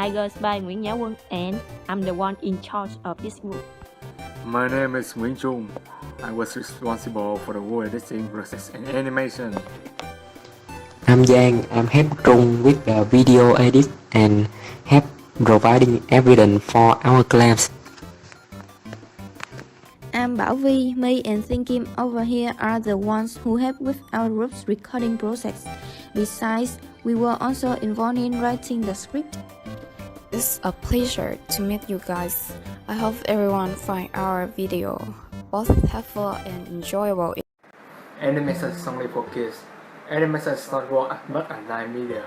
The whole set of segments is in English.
I goes by Nguyễn Nhã Quân and I'm the one in charge of this group. My name is Nguyễn Trung. I was responsible for the whole editing process and animation. I'm Giang. I'm help Trung with the video edit and help providing evidence for our claims. I'm Bảo Vi, Mei and Sinh Kim over here are the ones who help with our group's recording process. Besides, we were also involved in writing the script. It's a pleasure to meet you guys. I hope everyone find our video both helpful and enjoyable. Animation is only for kids. Animation does not work as much as live media.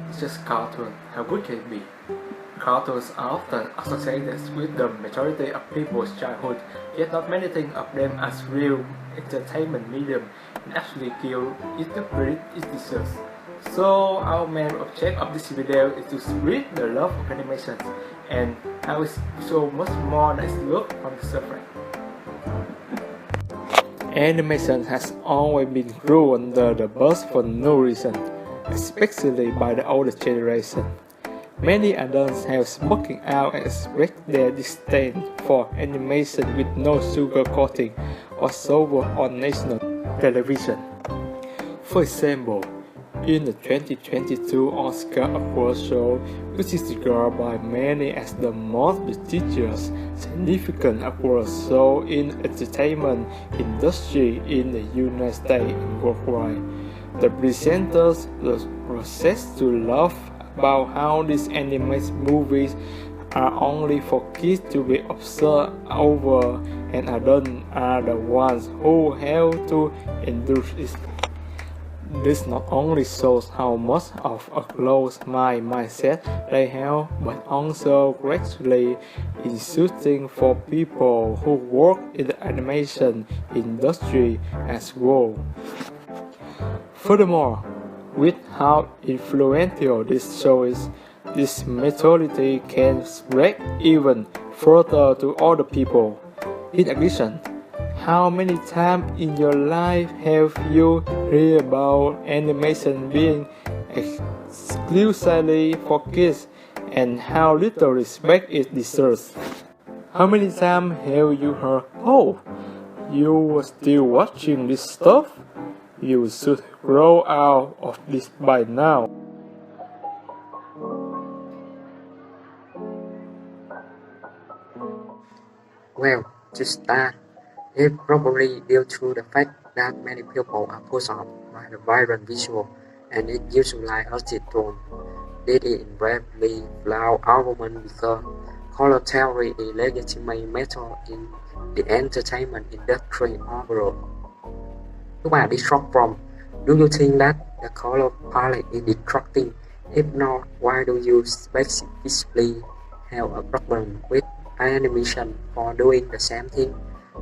It's just cartoon. How good can it be? Cartoons are often associated with the majority of people's childhood, yet not many think of them as real entertainment medium and actually give it the credit it deserves. So our main object of this video is to spread the love of animation and how it's so much more than it looks on the surface. Animation has always been thrown under the bus for no reason, especially by the older generation. Many adults have spoken out and expressed their disdain for animation with no sugarcoating whatsoever on national television. For example, in the 2022 Oscar Award show, which is regarded by many as the most prestigious, significant award show in entertainment industry in the United States and worldwide, the presenters were processed to laugh about how these animated movies are only for kids to be observed over, and adults are the ones who have to endure it. This not only shows how much of a closed mindset they have, but also greatly insulting for people who work in the animation industry as well. Furthermore, with how influential this show is, this mentality can spread even further to other people. In addition, how many times in your life have you heard about animation being exclusively for kids and how little respect it deserves? How many times have you heard, "Oh, you are still watching this stuff? You should grow out of this by now"? Well, to start, it's probably due to the fact that many people are put off by the vibrant visual and it usually tone. This is invariably flawed argument because color theory is a legitimate method in the entertainment industry overall. Các bạn distract from, do you think that the color palette is distracting? If not, why do you specifically have a problem with animation for doing the same thing?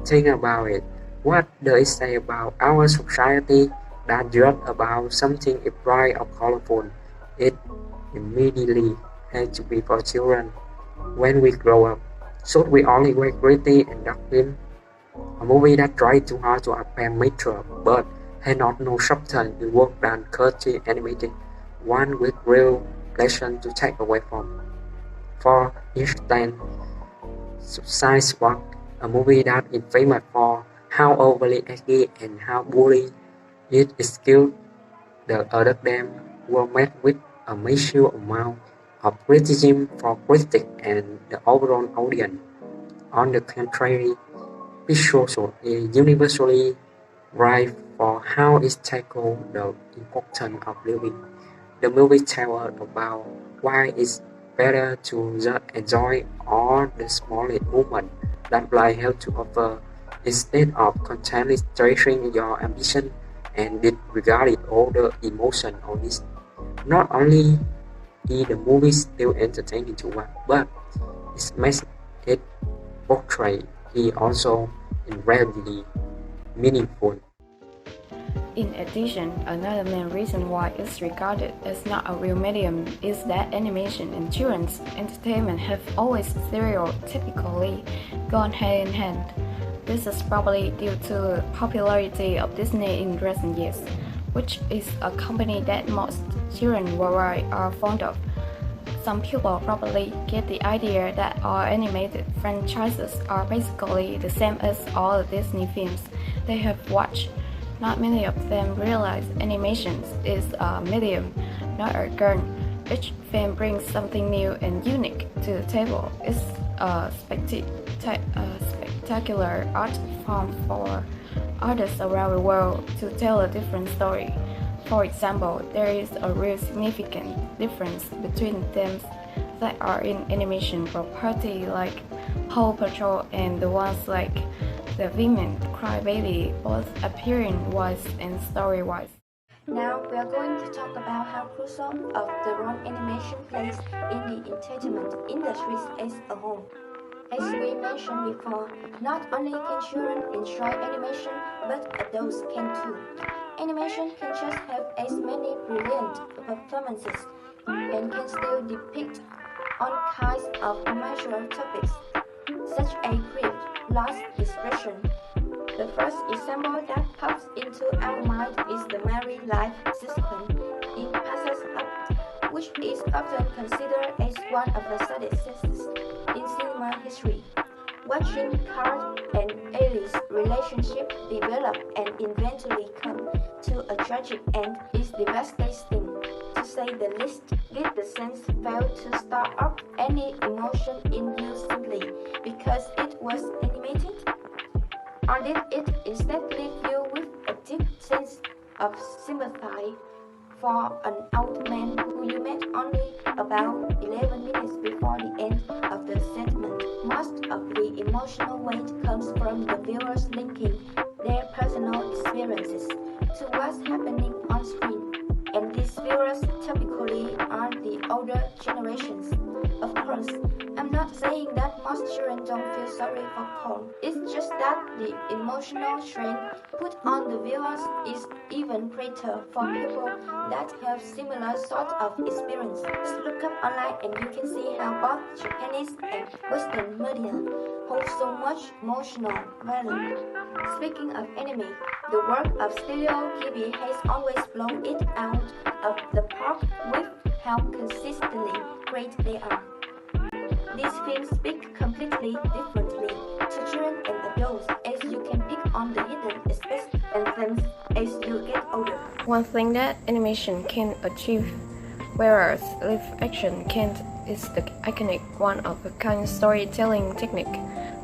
Think about it. What does it say about our society that just about something is bright or colorful, it immediately has to be for children? When we grow up, should we only watch gritty and dark film? A movie that tries too hard to appear mature but has not no substance in work than curtly animated one with real pleasure to take away from. For instance, Suicide Squad, a movie that is famous for how overly edgy and how bully it is killed, the other them were met with a massive amount of criticism from critics and the overall audience. On the contrary, Pixel is universally right for how it tackles the importance of living. The movie tells us about why it's better to just enjoy all the smallest moments that life has to offer instead of constantly stressing your ambition and disregarding all the emotion on it. Not only is the movie still entertaining to watch, but it makes it portray is also incredibly meaningful. In addition, another main reason why it's regarded as not a real medium is that animation and children's entertainment have always stereotypically gone hand in hand. This is probably due to the popularity of Disney in recent years, which is a company that most children worldwide are fond of. Some people probably get the idea that all animated franchises are basically the same as all the Disney films they have watched. Not many of them realize animation is a medium, not a gun. Each film brings something new and unique to the table. It's a spectacular art form for artists around the world to tell a different story. For example, there is a real significant difference between themes that are in animation property like Paw Patrol and the ones like The Women Cry Baby, both appearance-wise and story-wise. Now we are going to talk about how crucial of the role animation plays in the entertainment industry as a whole. As we mentioned before, not only can children enjoy animation, but adults can too. Animation can just have as many brilliant performances and can still depict all kinds of mature topics, such as grief, loss, expression. The first example that pops into our mind is the married life sequence in Passes Up, which is often considered as one of the saddest scenes in cinema history. Watching Carl and Ellie's relationship develop and eventually come to a tragic end is devastating, to say the least. Did the scenes fail to stir up any emotion in you simply because it was animated? Or did it instead leave you with a deep sense of sympathy for an old man who you met only about 11 minutes before the end of the segment? Most of the emotional weight comes from the viewers linking their personal experiences to what's happening on screen. And these viewers typically are the older generations. Of course, I'm not saying that most children don't feel sorry for Cole. It's just that the emotional strain put on the viewers is even greater for people that have similar sort of experience. Just look up online and you can see how both Japanese and Western media hold so much emotional value. Speaking of anime, the work of Studio Ghibli has always blown it out of the park with how consistently great they are. These films speak completely differently to children and adults, as you can pick on the hidden aspects and themes as you get older. One thing that animation can achieve, whereas live action can't, is the iconic one-of-a-kind storytelling technique,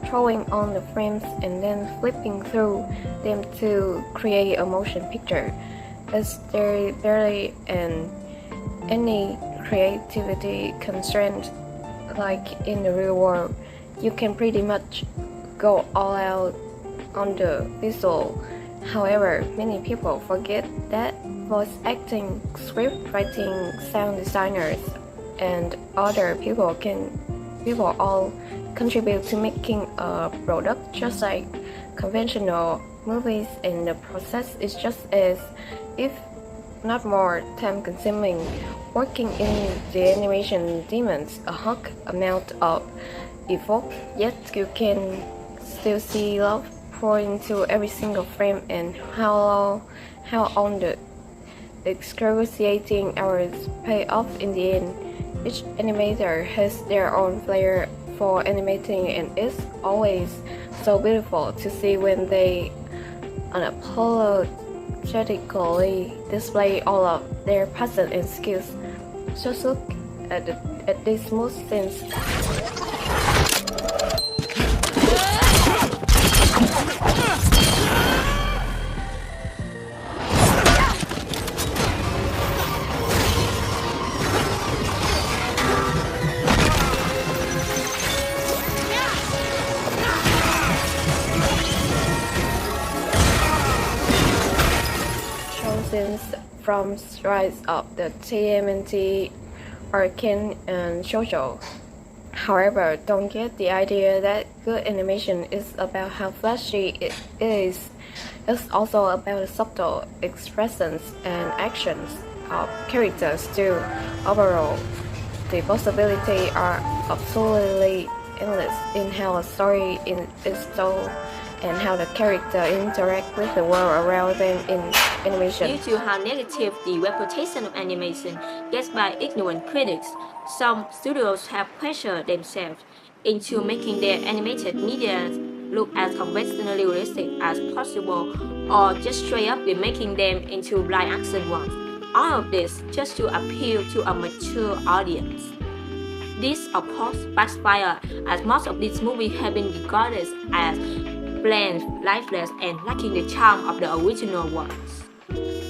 drawing on the frames and then flipping through them to create a motion picture. As there barely any creativity constraint like in the real world, you can pretty much go all out on the visual. However, many people forget that voice acting, script writing, sound designers, and other people all contribute to making a product just like conventional movies, and the process is just as, if not more, time-consuming. Working in the animation demands a high amount of effort, yet you can still see love pour into every single frame, and how on the excruciating hours pay off in the end. Each animator has their own flair for animating, and it's always so beautiful to see when they unapologetically display all of their passion and skills. Just look at these smooth scenes. Scenes from Rise of the TMNT, Arcane, and Shoujo. However, don't get the idea that good animation is about how flashy it is. It's also about the subtle expressions and actions of characters too. Overall, the possibilities are absolutely endless in how a story is told and how the character interact with the world around them in animation. Due to how negative the reputation of animation gets by ignorant critics, Some studios have pressured themselves into making their animated media look as conventionally realistic as possible, or just straight up be making them into live action ones. All of this just to appeal to a mature audience. This, of course, backfired, as most of these movies have been regarded as bland, lifeless, and lacking the charm of the original ones.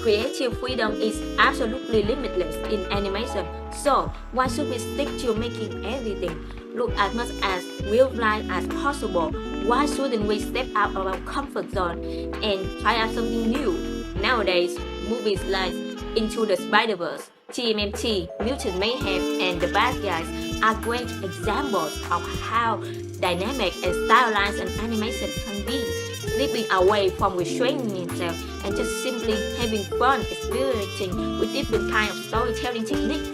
Creative freedom is absolutely limitless in animation, so why should we stick to making everything look as much as real life as possible? Why shouldn't we step out of our comfort zone and try out something new? Nowadays, movies like Into the Spider-Verse, TMNT, Mutant Mayhem, and The Bad Guys are great examples of how dynamic and stylized an animation can be, slipping away from restraining itself and just simply having fun experimenting with different kinds of storytelling techniques.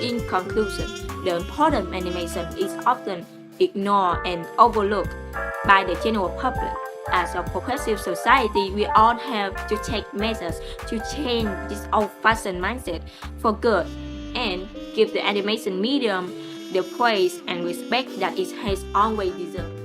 In conclusion, the importance of animation is often ignored and overlooked by the general public. As a progressive society, we all have to take measures to change this old-fashioned mindset for good and give the animation medium the praise and respect that it has always deserved.